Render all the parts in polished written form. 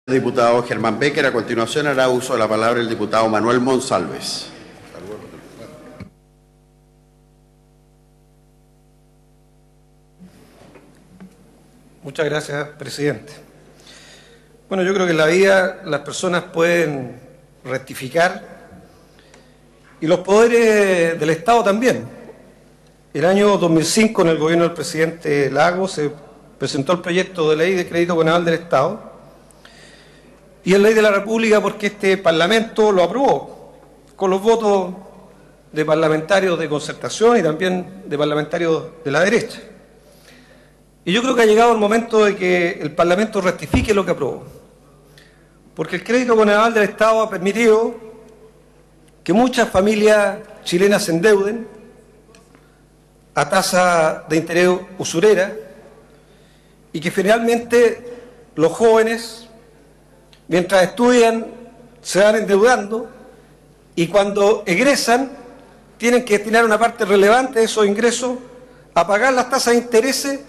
Diputado Germán Becker. A continuación hará uso de la palabra el diputado Manuel Monsalves. Muchas gracias, presidente. Bueno, yo creo que en la vida las personas pueden rectificar y los poderes del Estado también. El año 2005, en el gobierno del presidente Lagos, se presentó el proyecto de ley de crédito convencional del Estado. Y es ley de la República porque este Parlamento lo aprobó con los votos de parlamentarios de concertación y también de parlamentarios de la derecha. Y yo creo que ha llegado el momento de que el Parlamento rectifique lo que aprobó. Porque el crédito convencional del Estado ha permitido que muchas familias chilenas se endeuden a tasa de interés usurera y que finalmente los jóvenes, mientras estudian, se van endeudando y cuando egresan tienen que destinar una parte relevante de esos ingresos a pagar las tasas de intereses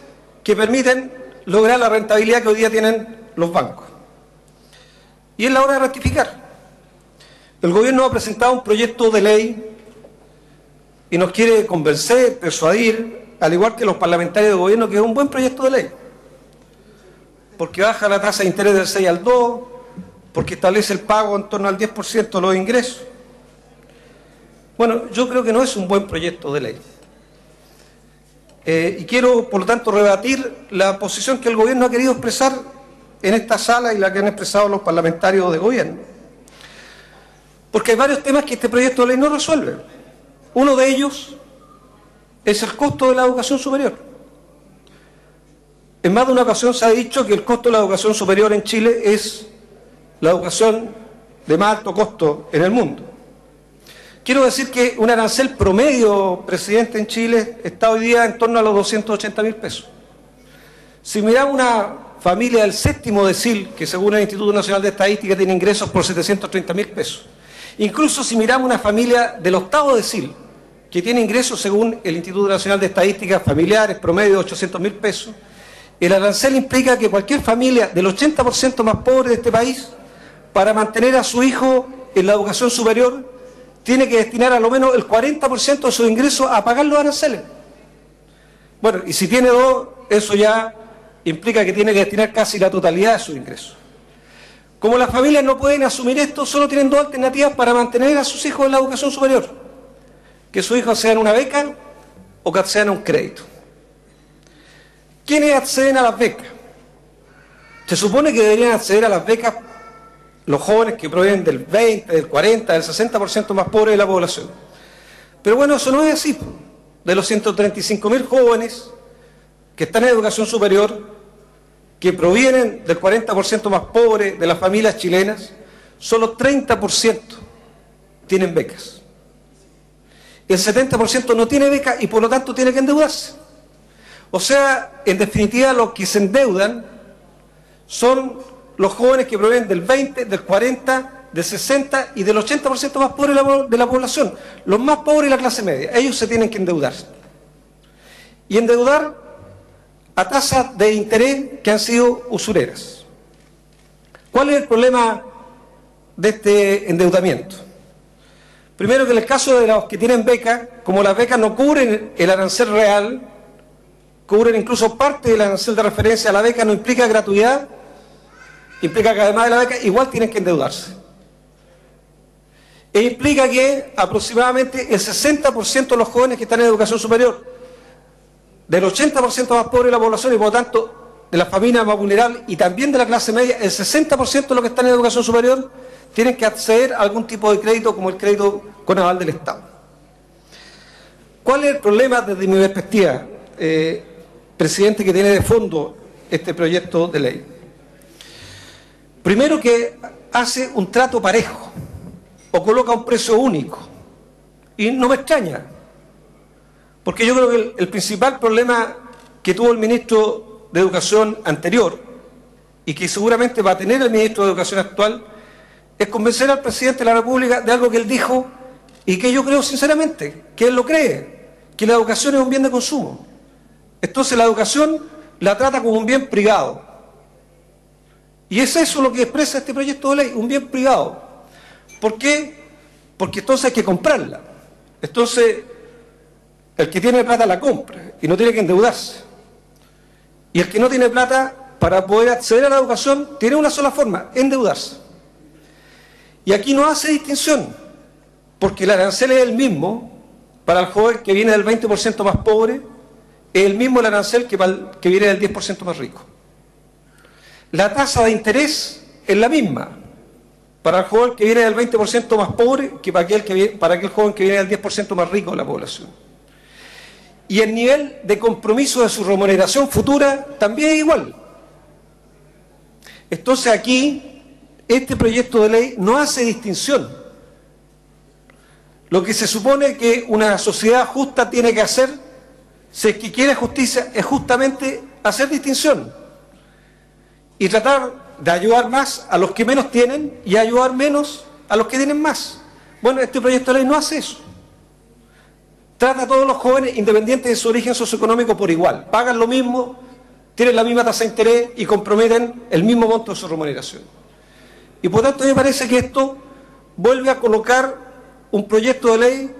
que permiten lograr la rentabilidad que hoy día tienen los bancos. Y es la hora de rectificar. El gobierno ha presentado un proyecto de ley y nos quiere convencer, persuadir, al igual que los parlamentarios del gobierno, que es un buen proyecto de ley. Porque baja la tasa de interés del 6 al 2, porque establece el pago en torno al 10% de los ingresos. Bueno, yo creo que no es un buen proyecto de ley. Y quiero, por lo tanto, rebatir la posición que el gobierno ha querido expresar en esta sala y la que han expresado los parlamentarios de gobierno. Porque hay varios temas que este proyecto de ley no resuelve. Uno de ellos es el costo de la educación superior. En más de una ocasión se ha dicho que el costo de la educación superior en Chile es la educación de más alto costo en el mundo. Quiero decir que un arancel promedio, presidente, en Chile está hoy día en torno a los 280.000 pesos. Si miramos una familia del séptimo decil, que según el Instituto Nacional de Estadística tiene ingresos por 730.000 pesos, incluso si miramos una familia del octavo decil, que tiene ingresos según el Instituto Nacional de Estadística familiares promedio de 800.000 pesos, el arancel implica que cualquier familia del 80% más pobre de este país, para mantener a su hijo en la educación superior, tiene que destinar a lo menos el 40% de sus ingresos a pagar los aranceles. Bueno, y si tiene dos, eso ya implica que tiene que destinar casi la totalidad de sus ingresos. Como las familias no pueden asumir esto, solo tienen dos alternativas para mantener a sus hijos en la educación superior: que sus hijos accedan a una beca o que accedan a un crédito. ¿Quiénes acceden a las becas? Se supone que deberían acceder a las becas los jóvenes que provienen del 20, del 40, del 60% más pobre de la población. Pero bueno, eso no es así. De los 135.000 jóvenes que están en educación superior, que provienen del 40% más pobre de las familias chilenas, solo 30% tienen becas. El 70% no tiene becas y por lo tanto tiene que endeudarse. O sea, en definitiva, los que se endeudan son los jóvenes que provienen del 20, del 40, del 60 y del 80% más pobre de la población. Los más pobres y la clase media. Ellos se tienen que endeudar. Y endeudar a tasas de interés que han sido usureras. ¿Cuál es el problema de este endeudamiento? Primero, que en el caso de los que tienen becas, como las becas no cubren el arancel real, cubren incluso parte del arancel de referencia, la beca no implica gratuidad, implica que además de la beca igual tienen que endeudarse. E implica que aproximadamente el 60% de los jóvenes que están en educación superior, del 80% más pobre de la población y por lo tanto de las familias más vulnerables y también de la clase media, el 60% de los que están en educación superior tienen que acceder a algún tipo de crédito como el crédito con aval del Estado. ¿Cuál es el problema desde mi perspectiva, presidente, que tiene de fondo este proyecto de ley? Primero, que hace un trato parejo o coloca un precio único. Y no me extraña, porque yo creo que el principal problema que tuvo el ministro de Educación anterior y que seguramente va a tener el ministro de Educación actual es convencer al presidente de la República de algo que él dijo y que yo creo sinceramente, que él lo cree, que la educación es un bien de consumo. Entonces la educación la trata como un bien privado. Y es eso lo que expresa este proyecto de ley, un bien privado. ¿Por qué? Porque entonces hay que comprarla. Entonces, el que tiene plata la compra y no tiene que endeudarse. Y el que no tiene plata, para poder acceder a la educación, tiene una sola forma, endeudarse. Y aquí no hace distinción, porque el arancel es el mismo para el joven que viene del 20% más pobre, es el mismo el arancel que viene del 10% más rico. La tasa de interés es la misma para el joven que viene del 20% más pobre que para aquel joven que viene del 10% más rico de la población. Y el nivel de compromiso de su remuneración futura también es igual. Entonces aquí, este proyecto de ley no hace distinción. Lo que se supone que una sociedad justa tiene que hacer, si es que quiere justicia, es justamente hacer distinción y tratar de ayudar más a los que menos tienen y ayudar menos a los que tienen más. Bueno, este proyecto de ley no hace eso. Trata a todos los jóvenes, independientes de su origen socioeconómico, por igual. Pagan lo mismo, tienen la misma tasa de interés y comprometen el mismo monto de su remuneración. Y por tanto, me parece que esto vuelve a colocar un proyecto de ley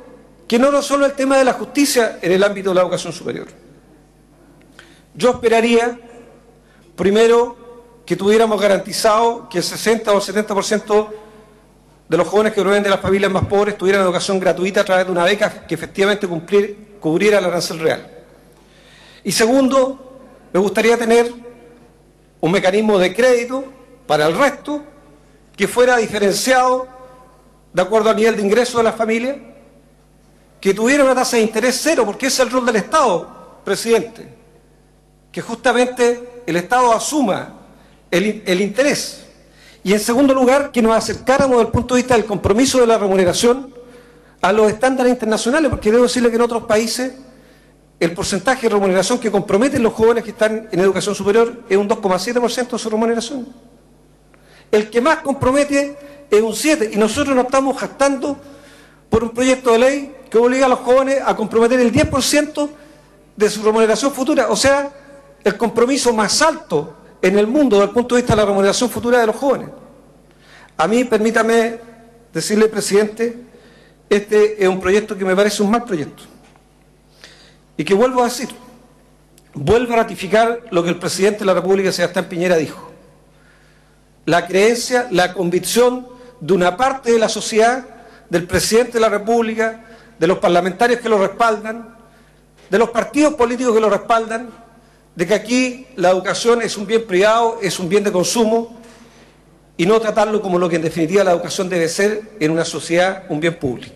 que no resuelve el tema de la justicia en el ámbito de la educación superior. Yo esperaría, primero, que tuviéramos garantizado que el 60 o el 70% de los jóvenes que provienen de las familias más pobres tuvieran educación gratuita a través de una beca que efectivamente cubriera el arancel real. Y segundo, me gustaría tener un mecanismo de crédito para el resto que fuera diferenciado de acuerdo al nivel de ingreso de las familias, que tuviera una tasa de interés cero, porque ese es el rol del Estado, presidente, que justamente el Estado asuma el interés. Y en segundo lugar, que nos acercáramos desde el punto de vista del compromiso de la remuneración a los estándares internacionales, porque debo decirle que en otros países el porcentaje de remuneración que comprometen los jóvenes que están en educación superior es un 2,7% de su remuneración. El que más compromete es un 7%, y nosotros nos estamos jactando por un proyecto de ley que obliga a los jóvenes a comprometer el 10% de su remuneración futura, o sea, el compromiso más alto en el mundo desde el punto de vista de la remuneración futura de los jóvenes. A mí, permítame decirle, presidente, este es un proyecto que me parece un mal proyecto. Y que vuelvo a decir, vuelvo a ratificar lo que el presidente de la República, Sebastián Piñera, dijo. La creencia, la convicción de una parte de la sociedad, del presidente de la República, de los parlamentarios que lo respaldan, de los partidos políticos que lo respaldan, de que aquí la educación es un bien privado, es un bien de consumo, y no tratarlo como lo que en definitiva la educación debe ser en una sociedad, un bien público.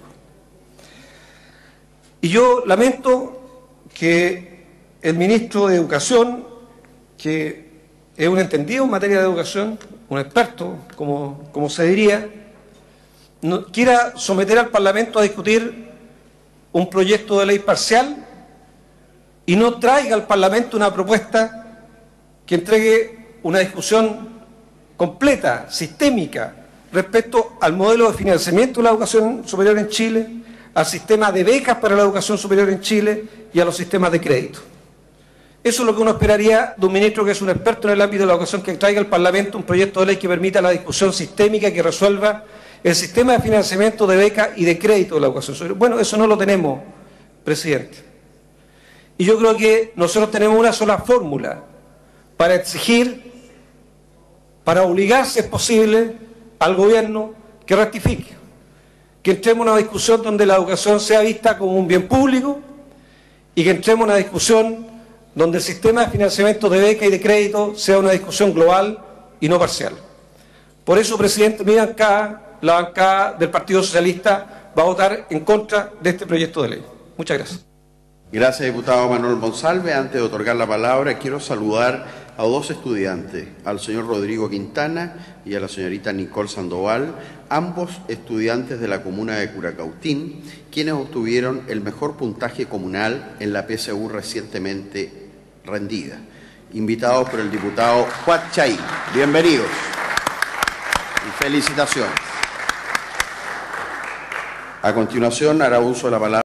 Y yo lamento que el ministro de Educación, que es un entendido en materia de educación, un experto, como se diría, no quiera someter al Parlamento a discutir un proyecto de ley parcial y no traiga al Parlamento una propuesta que entregue una discusión completa, sistémica, respecto al modelo de financiamiento de la educación superior en Chile, al sistema de becas para la educación superior en Chile y a los sistemas de crédito. Eso es lo que uno esperaría de un ministro que es un experto en el ámbito de la educación, que traiga al Parlamento un proyecto de ley que permita la discusión sistémica que resuelva el sistema de financiamiento de becas y de crédito de la educación superior. Bueno, eso no lo tenemos, presidente. Y yo creo que nosotros tenemos una sola fórmula para exigir, para obligar, si es posible, al gobierno que rectifique, que entremos en una discusión donde la educación sea vista como un bien público y que entremos en una discusión donde el sistema de financiamiento de beca y de crédito sea una discusión global y no parcial. Por eso, presidente, la bancada del Partido Socialista va a votar en contra de este proyecto de ley. Muchas gracias. Gracias, diputado Manuel Monsalve. Antes de otorgar la palabra, quiero saludar a dos estudiantes, al señor Rodrigo Quintana y a la señorita Nicole Sandoval, ambos estudiantes de la comuna de Curacautín, quienes obtuvieron el mejor puntaje comunal en la PSU recientemente rendida. Invitados por el diputado Juan Chay. Bienvenidos y felicitaciones. A continuación, hará uso de la palabra